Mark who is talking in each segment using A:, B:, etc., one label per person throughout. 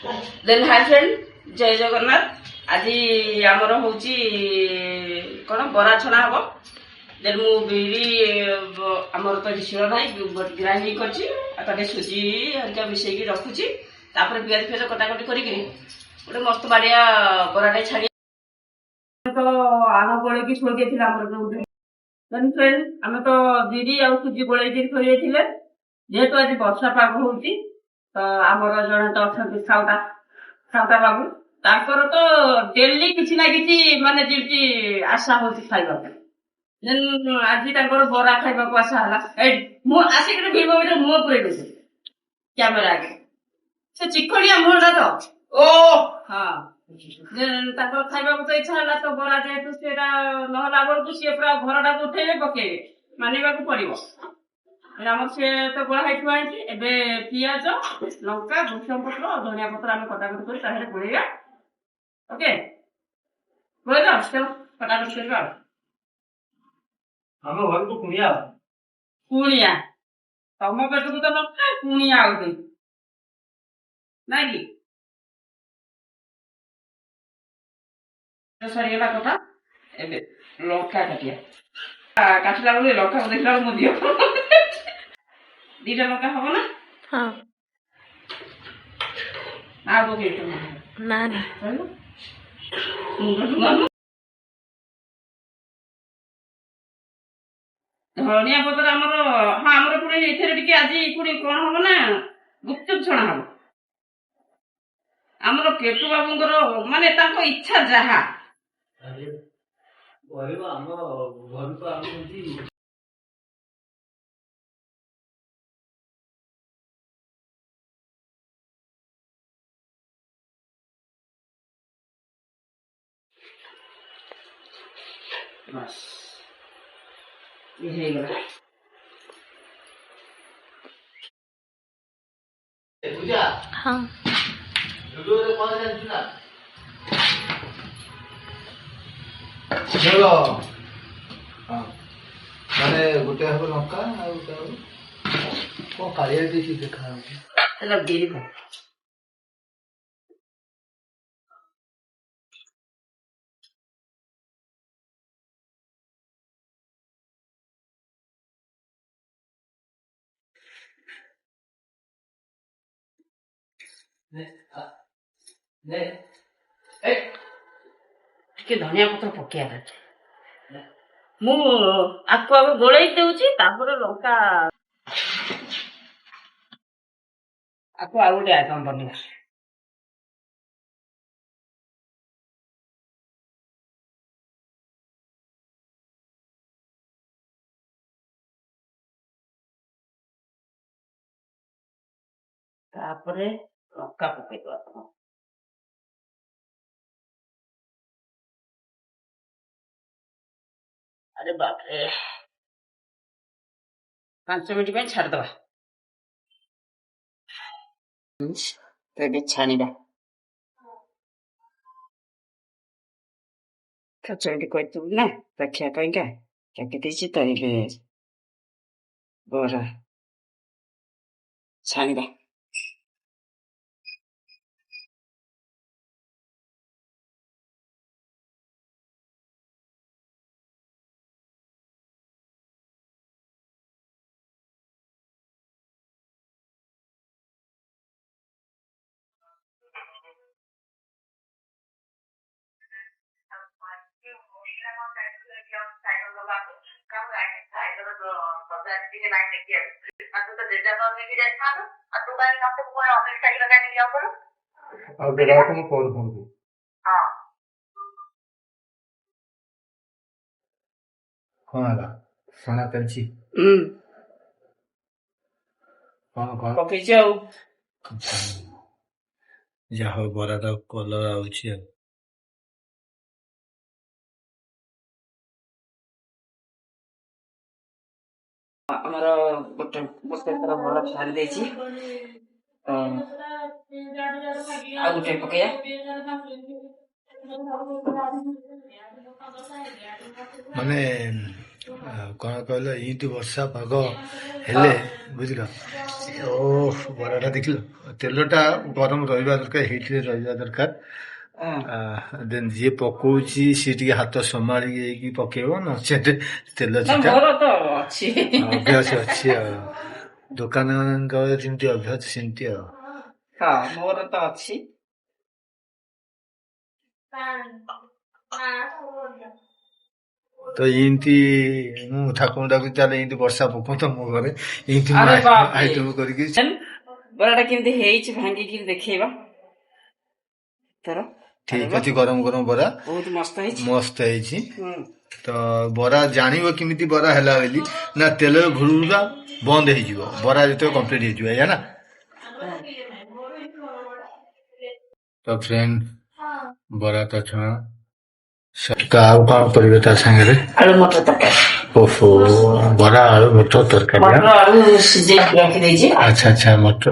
A: Then hi friend जय जगन्नाथ आज आमर हूँ कौन बरा छना हम देन मु बिरी आमर तो शिव भाई ग्राइंडिंग कर सुजी हल्का मिसेक रखुची तापर पियाज फियाज कटाकटी करी गोटे मस्त बाड़िया बराटे छाड़ी तो आम गोल छोड़ दिए देन फ्रेंड आम तो बिरी आ सुजी गोल थोड़ी जेहेतु आज वर्षा पाग हो तो आमर जड़े तो अच्छा खाऊटा खाऊटा बाबू ताकर तो डेली किसी ना किसी माने जेमती आशा होती खाइबा देन आज ताकर बरा खाइबा को आशा हला ए मु आसिक भीम भीतर मुह पुरे देছে कैमरा आगे से चिकड़िया मुहटा तो ओ हां देन ताकर खाइबा को तो इच्छा हला तो बरा जेतु सेरा नहला बळ को से पूरा घरटा को उठेबे पकेबे मानिबा को पड़िबो आम से तो गोला हाइट आनी एबे पियाज लंका भूषण पत्र धनिया पत्र आम कटाकटी कर गोलेगा ओके गोलेगा चलो कटाकटी करवा
B: हम घर को कुनिया
A: कुनिया तम पेट को तो लंका कुनिया आउते नाइ सरीगला कथा एबे लंका काटिया काटला बेले लंका को देखला मो दियो दीटा लंका हम ना
C: हाँ
A: आगो के
C: ना ना
A: धनिया पत्र आमर हाँ आमर पुणी एथे आज पुणी कौन हम ना गुपचुप छणा हम आमर केटू बाबूंकर माने तांको इच्छा जहा बस ये है गला
B: पूजा
C: हाँ
B: लुडो रे कौन जानछु ना चलो हां माने गोटे हबो लंका आ गोटे हबो को कालिया देसी देखा
A: चलो देरी को
B: ने ए
A: के धनिया पत्र पकिया मु आपको आगे गोलाई देउची तापर लंका आपको आ गोटे आइटम बनेगा तापरे लंका पकई दो अरे बाप रे 5 मिनट में छाड़ दवा तेरे छानीडा कचौड़ी कोई तू ना रखिया कहीं क्या कहती तो ये बोरा छानीडा
B: अब रात में कॉल फोन को कौन आला सोना तेलची कौन
A: पकई जाओ
B: ଯାହା ବରାର କଲର ଆଉଛି ଆଉ
A: ଆମର ଗୋଟେ ଥର ବରା ଛାଡ଼ି ଦେଇଛି ଆଉ ଗୋଟେ ପକେଇବା
B: ମାନେ କଣ କହିଲ ଏମିତି ବର୍ଷା ପାଗ ହେଲେ ବୁଝିଲ ଓ ବରାଟା ଦେଖିଲ ତେଲଟା ଗରମ ରହିବା ଦରକାର ହେଇଥିରେ ରହିବା ଦରକାର ଦେନ୍ ଯିଏ ପକଉଛି ସିଏ ଟିକେ ହାତ ସମ୍ଭାଳିକି ହେଇକି ପକେଇବ ନଚେତ ତେଲ
A: ନା
B: ଛିଟା
A: ମୋର ତ ଅଛି।
B: ଅଭ୍ୟାସ ଅଛି ଆଉ ଦୋକାନ ଯେମିତି ଅଭ୍ୟାସ ସେମିତି ଆଉ
A: ହଁ ମୋର ତ ଅଛି।
B: ତ ଏମିତି ମୁଁ ଠାକୁରଙ୍କୁ ଡାକୁଛି ତାହେଲେ ଏମିତି ବର୍ଷା ପକଉତ ମୋ ଘରେ ଏମିତି ମୁଁ
A: ଆରେ ବାପରେ।
B: ଆଇଟମ କରିକି
A: ବରାଟା କେମିତି ହେଇଛି ଭାଙ୍ଗିକି ଦେଖେଇବା ତୋର।
B: ଠିକ ଅଛି ଗରମ ଗରମ ବରା
A: ବହୁତ ମସ୍ତ ହେଇଛି।
B: ମସ୍ତ ହେଇଛି
A: ହୁଁ।
B: ତ ବରା ଜାଣିବ କେମିତି ବରା ହେଲା ବୋଲି ନା ତେଲରେ ଘୁରୁରା ବନ୍ଦ ହେଇଯିବ ବରା ଯେତେବେଳେ କମ୍ପ୍ଲିଟ ହେଇଯିବ ଏଇଆ ନା ତ ଫ୍ରେଣ୍ଡ ବରା ତ ଛଣା ତ ଆଉ କଣ କରିବେ ତା ସାଙ୍ଗରେ
A: ଆଳୁ ମଟର ତରକାରୀ।
B: ଓହୋ ବରା ଆଳୁ ମଟର ତରକାରୀ
A: ମଟର ଆଳୁ ସିଝେଇକି ରଖିଦେଇଛି।
B: ଆଚ୍ଛା ଆଚ୍ଛା ମଟର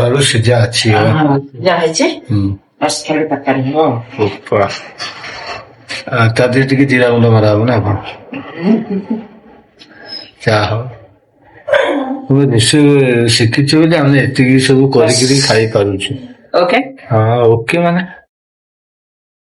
B: ଆଳୁ ସିଝା ଅଛି
A: ସିଝା ହେଇଛି ବାସ୍ ଖାଲି ତରକାରୀ ହବ।
B: ତା ଦେହରେ ଟିକେ ଜିରା ଗୁଣ୍ଡ ମରା ହବ ନା କଣ ଯାହା ହଉ ତୁମେ ରୋଷେଇ ଶିଖିଛ ବୋଲି ଆମେ ଏତିକି ସବୁ କରିକିରି ଖାଇପାରୁଛୁ।
A: ଓକେ
B: ହଁ ଓକେ ମାନେ